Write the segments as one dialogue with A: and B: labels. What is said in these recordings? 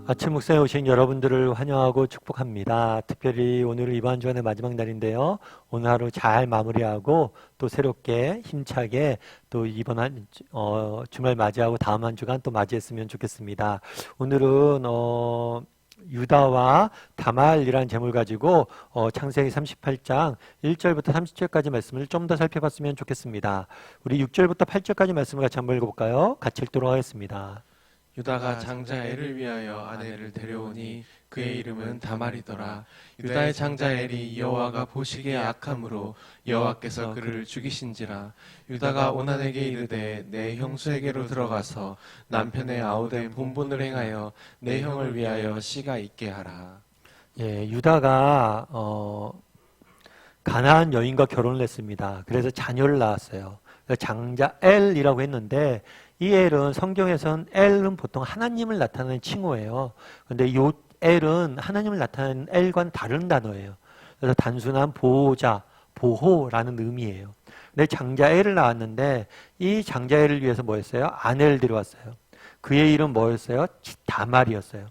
A: 아침 묵상에 오신 여러분들을 환영하고 축복합니다. 특별히 오늘은 이번 주간의 마지막 날인데요. 오늘 하루 잘 마무리하고 또 새롭게 힘차게 또 이번 주말 맞이하고 다음 한 주간 또 맞이했으면 좋겠습니다. 오늘은 유다와 다말이라는 제목을 가지고 창세기 38장 1절부터 30절까지 말씀을 좀 더 살펴봤으면 좋겠습니다. 우리 6절부터 8절까지 말씀을 같이 한번 읽어볼까요? 같이 읽도록 하겠습니다.
B: 유다가 장자 엘을 위하여 아내를 데려오니 그의 이름은 다말이더라. 유다의 장자 엘이 여호와가 보시기에 악함으로 여호와께서 그를 죽이신지라. 유다가 오난에게 이르되 내 형수에게로 들어가서 남편의 아우된 본분을 행하여 내 형을 위하여 씨가 있게 하라.
A: 예, 유다가 가나안 여인과 결혼을 했습니다. 그래서 자녀를 낳았어요. 장자 엘이라고 했는데 이 엘은 성경에서는 엘은 보통 하나님을 나타내는 칭호예요. 그런데 이 엘은 하나님을 나타내는 엘과는 다른 단어예요. 그래서 단순한 보호자, 보호라는 의미예요. 근데 장자 엘을 낳았는데 이 장자 엘을 위해서 뭐 했어요? 아내를 데려왔어요. 그의 이름 뭐였어요? 다말이었어요.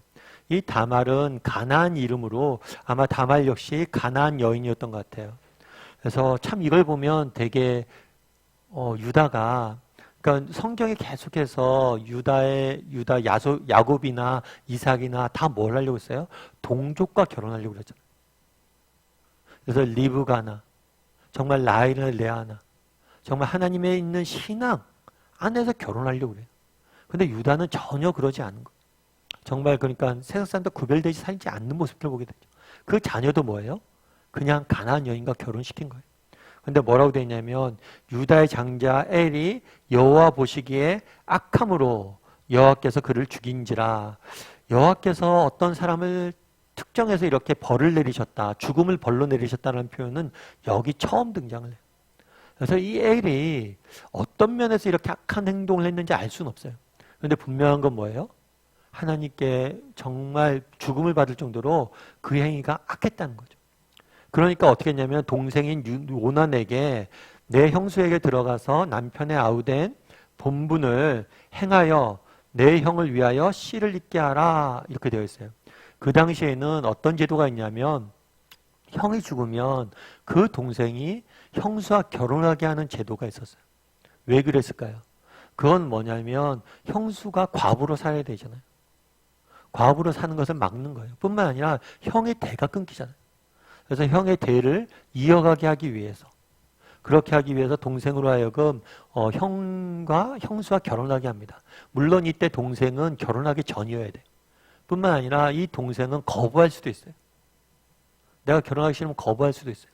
A: 이 다말은 가나안 이름으로 아마 다말 역시 가나안 여인이었던 것 같아요. 그래서 참 이걸 보면 되게 유다가 그러니까 성경에 계속해서 야곱이나 이삭이나 다 뭘 하려고 했어요? 동족과 결혼하려고 그랬잖아요. 그래서 리브가나 정말 라헬이나 레아나 정말 하나님에 있는 신앙 안에서 결혼하려고 그래요. 근데 유다는 전혀 그러지 않은 거예요. 정말 그러니까 세상 사람과 구별되지 살지 않는 모습을 보게 되죠. 그 자녀도 뭐예요? 그냥 가나안 여인과 결혼시킨 거예요. 근데 뭐라고 되어 있냐면 유다의 장자 엘이 여호와 보시기에 악함으로 여호와께서 그를 죽인지라. 여호와께서 어떤 사람을 특정해서 이렇게 벌을 내리셨다, 죽음을 벌로 내리셨다는 표현은 여기 처음 등장을 해요. 그래서 이 엘이 어떤 면에서 이렇게 악한 행동을 했는지 알 수는 없어요. 그런데 분명한 건 뭐예요? 하나님께 정말 죽음을 받을 정도로 그 행위가 악했다는 거죠. 그러니까 어떻게 했냐면 동생인 오난에게 내 형수에게 들어가서 남편의 아우된 본분을 행하여 내 형을 위하여 씨를 잇게 하라 이렇게 되어 있어요. 그 당시에는 어떤 제도가 있냐면 형이 죽으면 그 동생이 형수와 결혼하게 하는 제도가 있었어요. 왜 그랬을까요? 그건 뭐냐면 형수가 과부로 살아야 되잖아요. 과부로 사는 것을 막는 거예요. 뿐만 아니라 형의 대가 끊기잖아요. 그래서 형의 대를 이어가게 하기 위해서 그렇게 하기 위해서 동생으로 하여금 형수와 결혼하게 합니다. 물론 이때 동생은 결혼하기 전이어야 돼요. 뿐만 아니라 이 동생은 거부할 수도 있어요. 내가 결혼하기 싫으면 거부할 수도 있어요.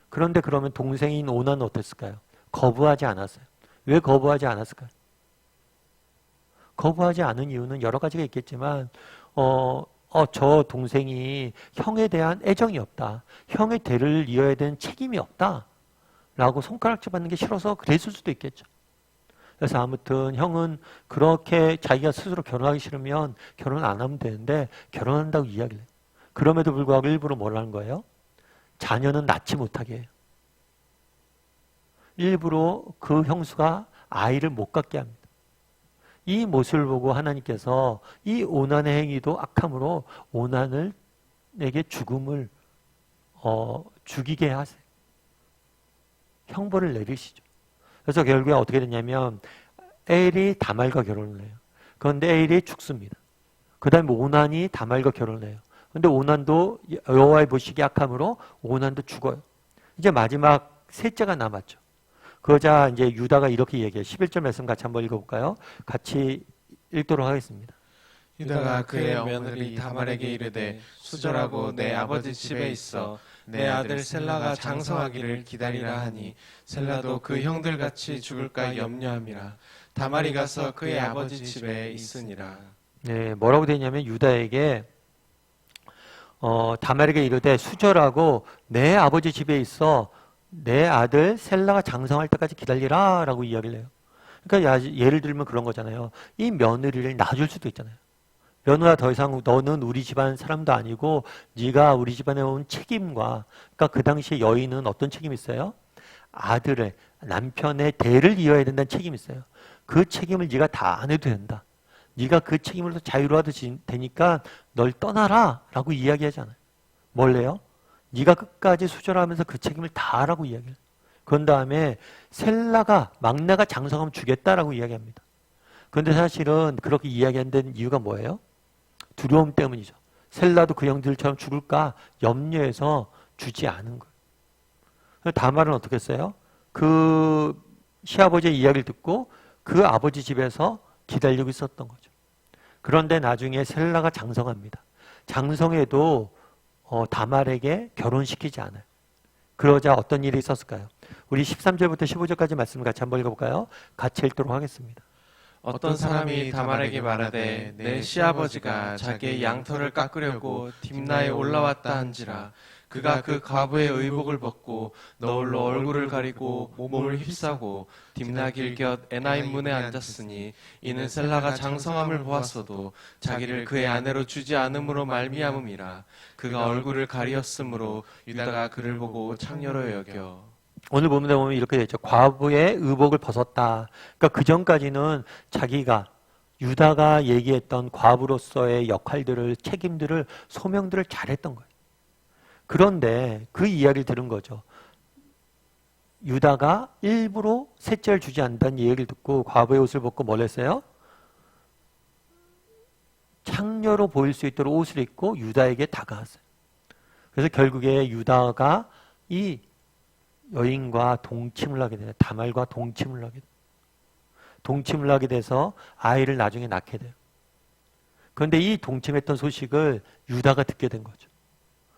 A: 그런데 그러면 동생인 오난은 어땠을까요? 거부하지 않았어요. 왜 거부하지 않았을까요? 거부하지 않은 이유는 여러 가지가 있겠지만 저 동생이 형에 대한 애정이 없다. 형의 대를 이어야 되는 책임이 없다. 라고 손가락질 받는 게 싫어서 그랬을 수도 있겠죠. 그래서 아무튼 형은 그렇게 자기가 스스로 결혼하기 싫으면 결혼 안 하면 되는데 결혼한다고 이야기를 해요. 그럼에도 불구하고 일부러 뭘 하는 거예요? 자녀는 낳지 못하게 해요. 일부러 그 형수가 아이를 못 갖게 합니다. 이 모습을 보고 하나님께서 이 오난의 행위도 악함으로 오난에게 죽음을 죽이게 하세요. 형벌을 내리시죠. 그래서 결국에 어떻게 됐냐면 엘이 다말과 결혼을 해요. 그런데 엘이 죽습니다. 그 다음에 오난이 다말과 결혼을 해요. 그런데 오난도 여호와의 보시기에 악함으로 오난도 죽어요. 이제 마지막 셋째가 남았죠. 그러자 이제 유다가 이렇게 얘기해요. 11절 말씀 같이 한번 읽어볼까요? 같이 읽도록 하겠습니다.
B: 유다가 그의 며느리 다말에게 이르되 수절하고 내 아버지 집에 있어 내 아들 셀라가 장성하기를 기다리라 하니 셀라도 그 형들같이 죽을까 염려함이라. 다말이 가서 그의 아버지 집에 있으니라.
A: 네, 뭐라고 되냐면 유다에게 다말에게 이르되 수절하고 내 아버지 집에 있어 내 아들 셀라가 장성할 때까지 기다리라 라고 이야기를 해요. 그러니까 예를 들면 그런 거잖아요. 이 며느리를 놔줄 수도 있잖아요. 며느라 더 이상 너는 우리 집안 사람도 아니고 네가 우리 집안에 온 책임과 그러니까 그 당시에 여인은 어떤 책임이 있어요? 아들의 남편의 대를 이어야 된다는 책임이 있어요. 그 책임을 네가 다 안 해도 된다. 네가 그 책임으로서 자유로워도 되니까 널 떠나라 라고 이야기하잖아요. 뭘래요? 네가 끝까지 수절하면서 그 책임을 다하라고 이야기해요. 그런 다음에 셀라가 막내가 장성하면 주겠다라고 이야기합니다. 그런데 사실은 그렇게 이야기한 이유가 뭐예요? 두려움 때문이죠. 셀라도 그 형들처럼 죽을까 염려해서 주지 않은 거예요. 다말은 어떻게 했어요? 그 시아버지의 이야기를 듣고 그 아버지 집에서 기다리고 있었던 거죠. 그런데 나중에 셀라가 장성합니다. 장성해도 다말에게 결혼시키지 않아요. 그러자 어떤 일이 있었을까요? 우리 13절부터 15절까지 말씀을 같이 한번 읽어볼까요? 같이 읽도록 하겠습니다.
B: 어떤 사람이 다말에게 말하되 내 시아버지가 자기의 양털을 깎으려고 딥나에 올라왔다 한지라 그가 그 과부의 의복을 벗고 너울로 얼굴을 가리고 몸을 휩싸고 딥나 길곁 에나임 문에 앉았으니 이는 셀라가 장성함을 보았어도 자기를 그의 아내로 주지 않음으로 말미암음이라 그가 얼굴을 가리었으므로 유다가 그를 보고 창녀로 여겨.
A: 오늘 보면 이렇게 되어 있죠. 과부의 의복을 벗었다. 그러니까 그 전까지는 자기가 유다가 얘기했던 과부로서의 역할들을, 책임들을, 소명들을 잘했던 거예요. 그런데 그 이야기를 들은 거죠. 유다가 일부러 셋째를 주지 않는다는 얘기를 듣고 과부의 옷을 벗고 뭘 했어요? 창녀로 보일 수 있도록 옷을 입고 유다에게 다가왔어요. 그래서 결국에 유다가 이 여인과 동침을 하게 돼요. 다말과 동침을 하게 돼요. 동침을 하게 돼서 아이를 나중에 낳게 돼요. 그런데 이 동침했던 소식을 유다가 듣게 된 거죠.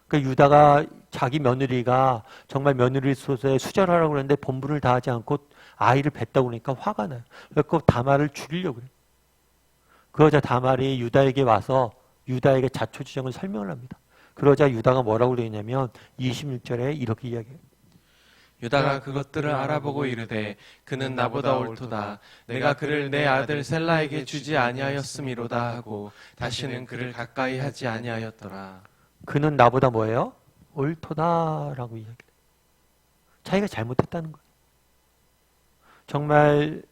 A: 그러니까 유다가 자기 며느리가 정말 며느리 소에 수절하라고 그랬는데 본분을 다하지 않고 아이를 뱄다고 그러니까 화가 나요. 그래서 다말을 죽이려고 그래요. 그러자 다말이 유다에게 와서 유다에게 자초지정을 설명을 합니다. 그러자 유다가 뭐라고 그러냐면 26절에 이렇게 이야기해요.
B: 유다가 그것들을 알아보고 이르되 그는 나보다 옳도다. 내가 그를 내 아들 셀라에게 주지 아니하였음이로다 하고 다시는 그를 가까이 하지 아니하였더라.
A: 그는 나보다 뭐예요? 옳도다라고 이야기해요. 자기가 잘못했다는 거예요. 정말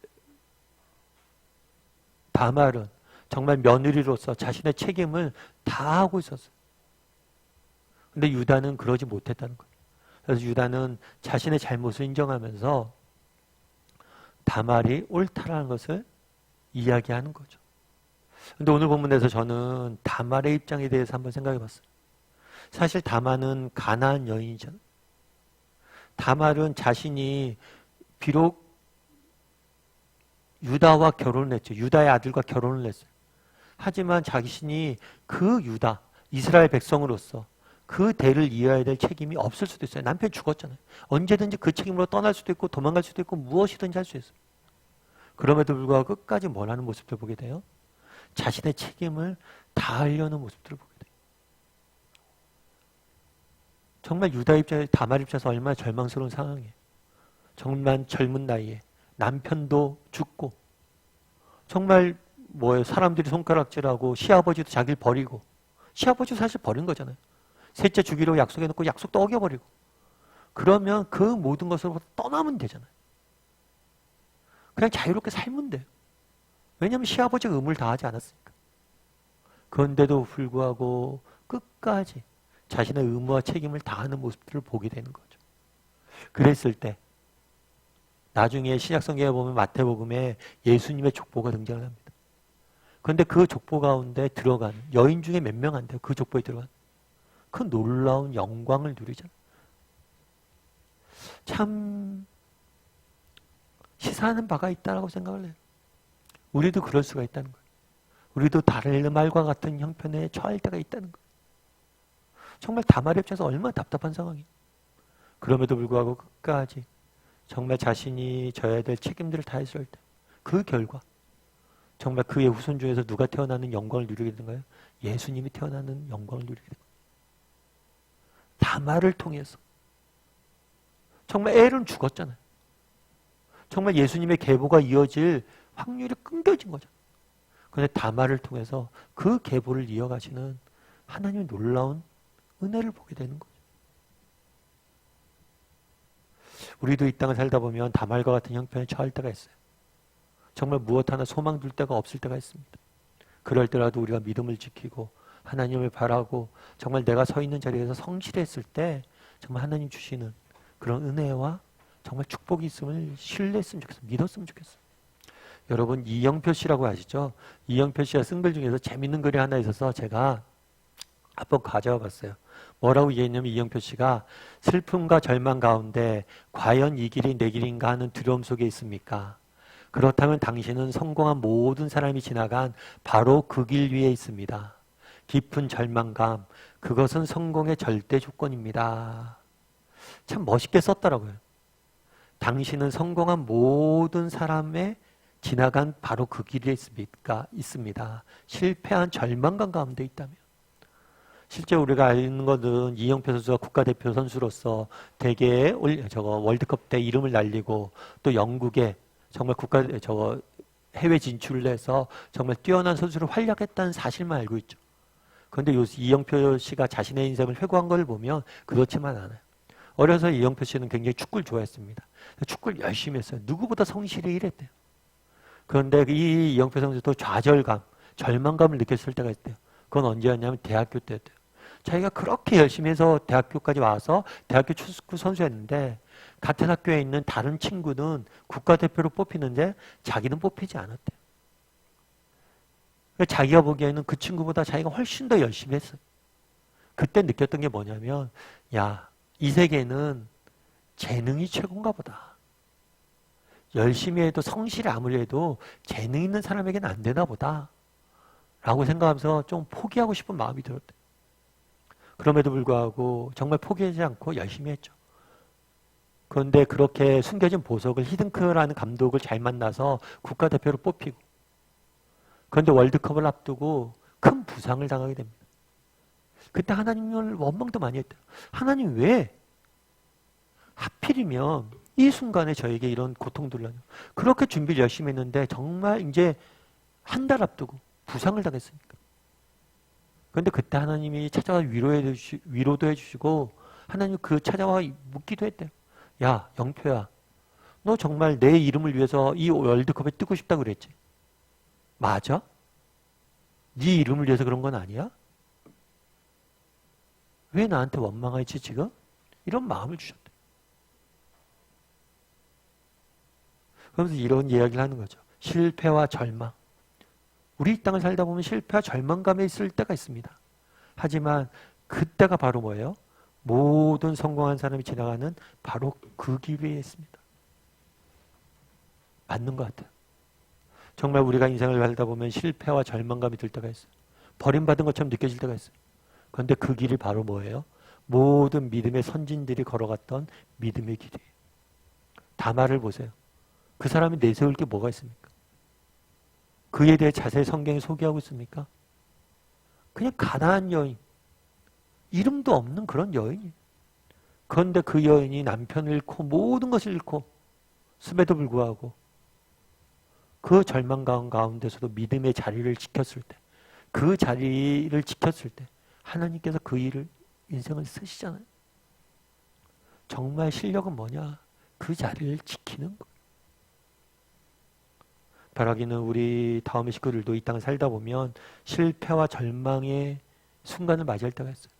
A: 다말은 정말 며느리로서 자신의 책임을 다하고 있었어요. 근데 유다는 그러지 못했다는 거예요. 그래서 유다는 자신의 잘못을 인정하면서 다말이 옳다라는 것을 이야기하는 거죠. 근데 오늘 본문에서 저는 다말의 입장에 대해서 한번 생각해 봤어요. 사실 다말은 가나안 여인이잖아요. 다말은 자신이 비록 유다와 결혼을 했죠. 유다의 아들과 결혼을 했어요. 하지만 자신이 그 유다, 이스라엘 백성으로서 그 대를 이어야 될 책임이 없을 수도 있어요. 남편이 죽었잖아요. 언제든지 그 책임으로 떠날 수도 있고 도망갈 수도 있고 무엇이든지 할 수 있어요. 그럼에도 불구하고 끝까지 뭘 하는 모습들 보게 돼요? 자신의 책임을 다하려는 모습들을 보게 돼요. 정말 유다 입장에서 다말 입장에서 얼마나 절망스러운 상황이에요. 정말 젊은 나이에 남편도 죽고 정말 뭐예요? 사람들이 손가락질하고 시아버지도 자기를 버리고 시아버지도 사실 버린 거잖아요. 셋째 주기로 약속해놓고 약속도 어겨버리고 그러면 그 모든 것으로부터 떠나면 되잖아요. 그냥 자유롭게 살면 돼요. 왜냐하면 시아버지가 의무를 다하지 않았으니까. 그런데도 불구하고 끝까지 자신의 의무와 책임을 다하는 모습들을 보게 되는 거죠. 그랬을 때 나중에 신약성경에 보면 마태복음에 예수님의 족보가 등장을 합니다. 그런데 그 족보 가운데 들어간 여인 중에 몇 명 안 돼요. 그 족보에 들어간. 그 놀라운 영광을 누리잖아요. 참 시사하는 바가 있다고 생각을 해요. 우리도 그럴 수가 있다는 거예요. 우리도 다른 말과 같은 형편에 처할 때가 있다는 거예요. 정말 다말의 입장에서 얼마나 답답한 상황이에요. 그럼에도 불구하고 끝까지 정말 자신이 져야 될 책임들을 다했을 때 그 결과 정말 그의 후손 중에서 누가 태어나는 영광을 누리게 된가요? 예수님이 태어나는 영광을 누리게 됩니다. 다말을 통해서 정말 엘은 죽었잖아요. 정말 예수님의 계보가 이어질 확률이 끊겨진 거죠. 그런데 다말을 통해서 그 계보를 이어가시는 하나님의 놀라운 은혜를 보게 되는 거죠. 우리도 이 땅을 살다 보면 다말과 같은 형편에 처할 때가 있어요. 정말 무엇 하나 소망 둘 데가 없을 때가 있습니다. 그럴 때라도 우리가 믿음을 지키고 하나님을 바라고 정말 내가 서 있는 자리에서 성실했을 때 정말 하나님 주시는 그런 은혜와 정말 축복이 있음을 신뢰했으면 좋겠어요. 믿었으면 좋겠어요. 여러분 이영표 씨라고 아시죠? 이영표 씨가 쓴 글 중에서 재밌는 글이 하나 있어서 제가 한번 가져와 봤어요. 뭐라고 얘기했냐면 이영표 씨가 슬픔과 절망 가운데 과연 이 길이 내 길인가 하는 두려움 속에 있습니까? 그렇다면 당신은 성공한 모든 사람이 지나간 바로 그 길 위에 있습니다. 깊은 절망감, 그것은 성공의 절대 조건입니다. 참 멋있게 썼더라고요. 당신은 성공한 모든 사람의 지나간 바로 그 길에 있습니다. 실패한 절망감 가운데 있다면. 실제 우리가 아는 것은 이영표 선수가 국가대표 선수로서 대개의 월드컵 때 이름을 날리고 또 영국에 정말 해외 진출을 해서 정말 뛰어난 선수로 활약했다는 사실만 알고 있죠. 그런데 이영표 씨가 자신의 인생을 회고한 걸 보면 그렇지만 않아요. 어려서 이영표 씨는 굉장히 축구를 좋아했습니다. 축구를 열심히 했어요. 누구보다 성실히 일했대요. 그런데 이 이영표 선수도 좌절감, 절망감을 느꼈을 때가 있대요. 그건 언제였냐면 대학교 때였대요. 자기가 그렇게 열심히 해서 대학교까지 와서 대학교 축구 선수였는데 같은 학교에 있는 다른 친구는 국가대표로 뽑히는데 자기는 뽑히지 않았대요. 자기가 보기에는 그 친구보다 자기가 훨씬 더 열심히 했어요. 그때 느꼈던 게 뭐냐면 야, 이 세계는 재능이 최고인가 보다. 열심히 해도 성실히 아무리 해도 재능 있는 사람에게는 안 되나 보다 라고 생각하면서 좀 포기하고 싶은 마음이 들었대요. 그럼에도 불구하고 정말 포기하지 않고 열심히 했죠. 그런데 그렇게 숨겨진 보석을 히든크라는 감독을 잘 만나서 국가대표로 뽑히고 그런데 월드컵을 앞두고 큰 부상을 당하게 됩니다. 그때 하나님을 원망도 많이 했대요. 하나님 왜 하필이면 이 순간에 저에게 이런 고통들을 하냐. 그렇게 준비를 열심히 했는데 정말 이제 한 달 앞두고 부상을 당했으니까. 그런데 그때 하나님이 찾아와 위로도 해주시고 하나님 찾아와 묻기도 했대요. 야, 영표야, 너 정말 내 이름을 위해서 이 월드컵에 뛰고 싶다고 그랬지? 맞아? 네 이름을 위해서 그런 건 아니야? 왜 나한테 원망하지 지금? 이런 마음을 주셨대요. 그러면서 이런 이야기를 하는 거죠. 실패와 절망. 우리 이 땅을 살다 보면 실패와 절망감에 있을 때가 있습니다. 하지만 그때가 바로 뭐예요? 모든 성공한 사람이 지나가는 바로 그 길 위에 있습니다. 맞는 것 같아요. 정말 우리가 인생을 살다 보면 실패와 절망감이 들 때가 있어요. 버림받은 것처럼 느껴질 때가 있어요. 그런데 그 길이 바로 뭐예요? 모든 믿음의 선진들이 걸어갔던 믿음의 길이에요. 다말을 보세요. 그 사람이 내세울 게 뭐가 있습니까? 그에 대해 자세히 성경이 소개하고 있습니까? 그냥 가나안 여인, 이름도 없는 그런 여인이에요. 그런데 그 여인이 남편을 잃고 모든 것을 잃고 습에도 불구하고 그 절망감 가운데서도 믿음의 자리를 지켰을 때, 그 자리를 지켰을 때 하나님께서 그 일을 인생을 쓰시잖아요. 정말 실력은 뭐냐? 그 자리를 지키는 거. 바라기는 우리 다음의 식구들도 이 땅을 살다 보면 실패와 절망의 순간을 맞이할 때가 있어요.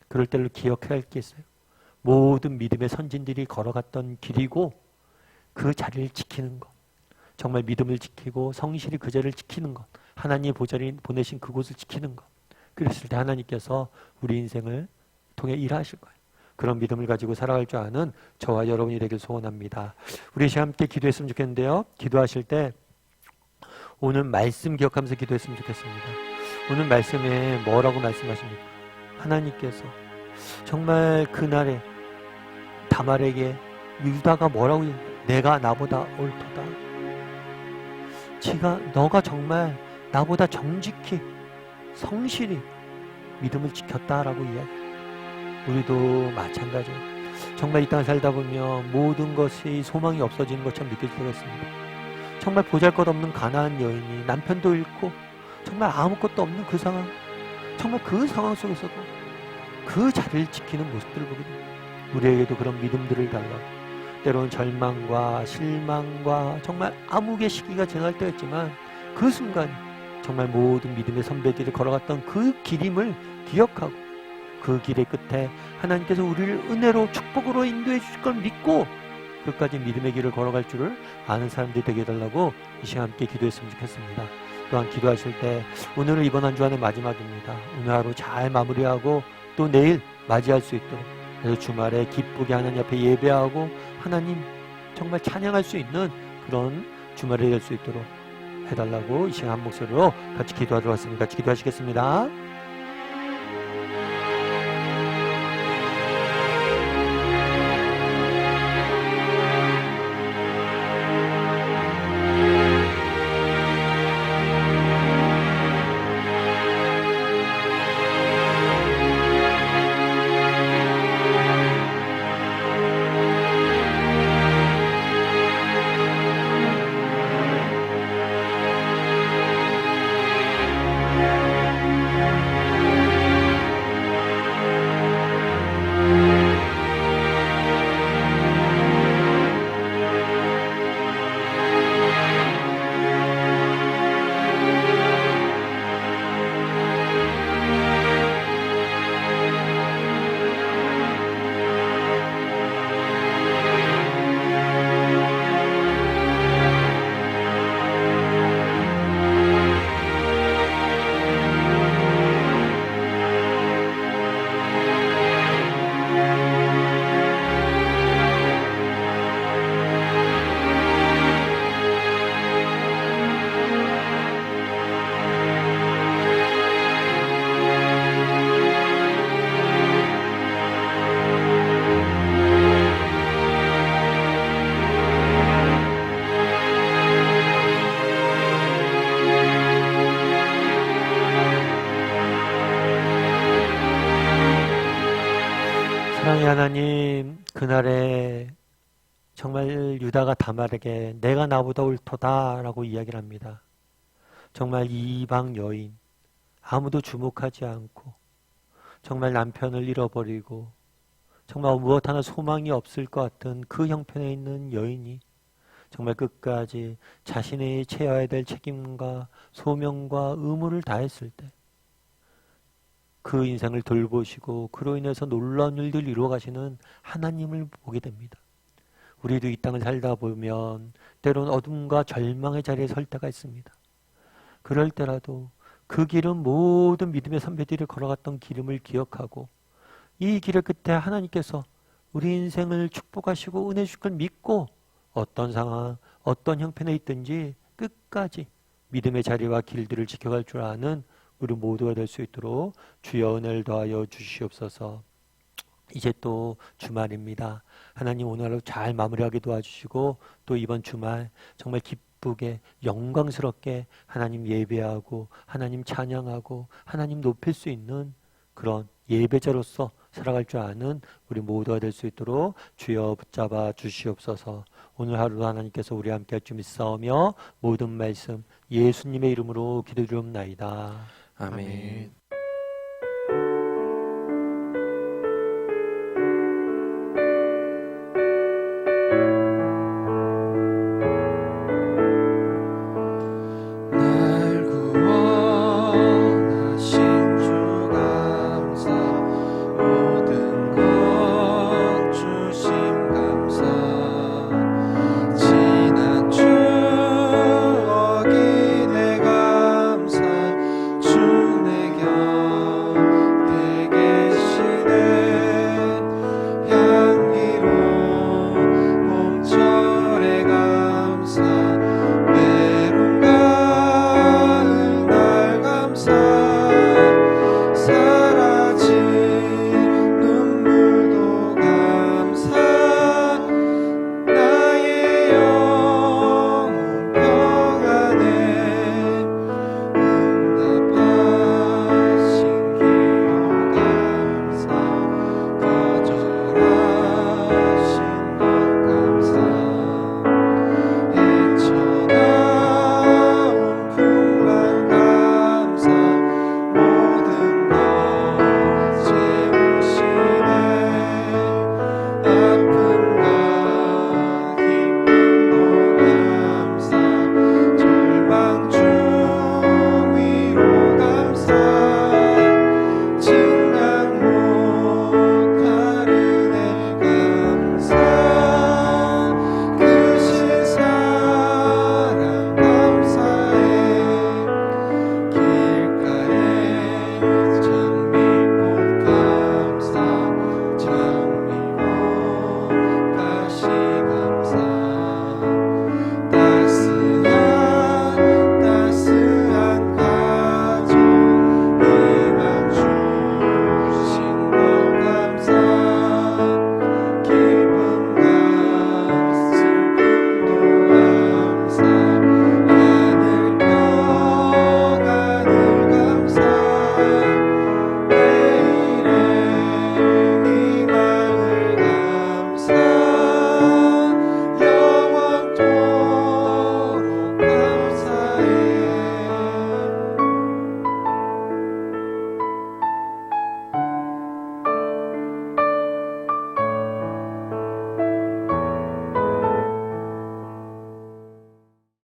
A: 그럴 때를 기억해야 할 게 있어요. 모든 믿음의 선진들이 걸어갔던 길이고 그 자리를 지키는 것. 정말 믿음을 지키고 성실히 그 자리를 지키는 것. 하나님의 보좌를 보내신 그곳을 지키는 것. 그랬을 때 하나님께서 우리 인생을 통해 일하실 거예요. 그런 믿음을 가지고 살아갈 줄 아는 저와 여러분이 되길 소원합니다. 우리 시간 함께 기도했으면 좋겠는데요. 기도하실 때 오늘 말씀 기억하면서 기도했으면 좋겠습니다. 오늘 말씀에 뭐라고 말씀하십니까? 하나님께서 정말 그날에 다말에게 유다가 뭐라고 내가 나보다 옳도다. 너가 정말 나보다 정직히 성실히 믿음을 지켰다라고 이야기해요. 우리도 마찬가지예요. 정말 이 땅을 살다 보면 모든 것이 소망이 없어지는 것처럼 느껴질 때가 있습니다. 정말 보잘것없는 가나안 여인이 남편도 잃고 정말 아무것도 없는 그 상황, 정말 그 상황 속에서도 그 자리를 지키는 모습들을 보게 됩니다. 우리에게도 그런 믿음들을 달라고, 때로는 절망과 실망과 정말 암흑의 시기가 지날 때가 있지만 그 순간 정말 모든 믿음의 선배들이 걸어갔던 그 길임을 기억하고 그 길의 끝에 하나님께서 우리를 은혜로 축복으로 인도해 주실 걸 믿고 끝까지 믿음의 길을 걸어갈 줄을 아는 사람들이 되게 해달라고 이 시간 함께 기도했으면 좋겠습니다. 또한 기도하실 때 오늘은 이번 한 주간의 마지막입니다. 오늘 하루 잘 마무리하고 또 내일 맞이할 수 있도록, 그래서 주말에 기쁘게 하나님 앞에 예배하고 하나님 정말 찬양할 수 있는 그런 주말이 될 수 있도록 해달라고 이 시간 한 목소리로 같이 기도하도록 하겠습니다. 같이 기도하시겠습니다. 사랑의 하나님, 그날에 정말 유다가 다말에게 내가 나보다 옳도다 라고 이야기를 합니다. 정말 이방 여인, 아무도 주목하지 않고 정말 남편을 잃어버리고 정말 무엇 하나 소망이 없을 것 같은 그 형편에 있는 여인이 정말 끝까지 자신이 채워야 될 책임과 소명과 의무를 다했을 때 그 인생을 돌보시고 그로 인해서 놀라운 일들을 이루어 가시는 하나님을 보게 됩니다. 우리도 이 땅을 살다 보면 때론 어둠과 절망의 자리에 설 때가 있습니다. 그럴 때라도 그 길은 모든 믿음의 선배들이 걸어갔던 길임을 기억하고 이 길의 끝에 하나님께서 우리 인생을 축복하시고 은혜 주실 걸 믿고 어떤 상황, 어떤 형편에 있든지 끝까지 믿음의 자리와 길들을 지켜갈 줄 아는 우리 모두가 될 수 있도록 주여 은혜를 더하여 주시옵소서. 이제 또 주말입니다. 하나님 오늘 하루 잘 마무리하게 도와주시고 또 이번 주말 정말 기쁘게 영광스럽게 하나님 예배하고 하나님 찬양하고 하나님 높일 수 있는 그런 예배자로서 살아갈 줄 아는 우리 모두가 될 수 있도록 주여 붙잡아 주시옵소서. 오늘 하루도 하나님께서 우리와 함께 할 줄 믿사오며 모든 말씀 예수님의 이름으로 기도드리옵나이다.
B: 아멘.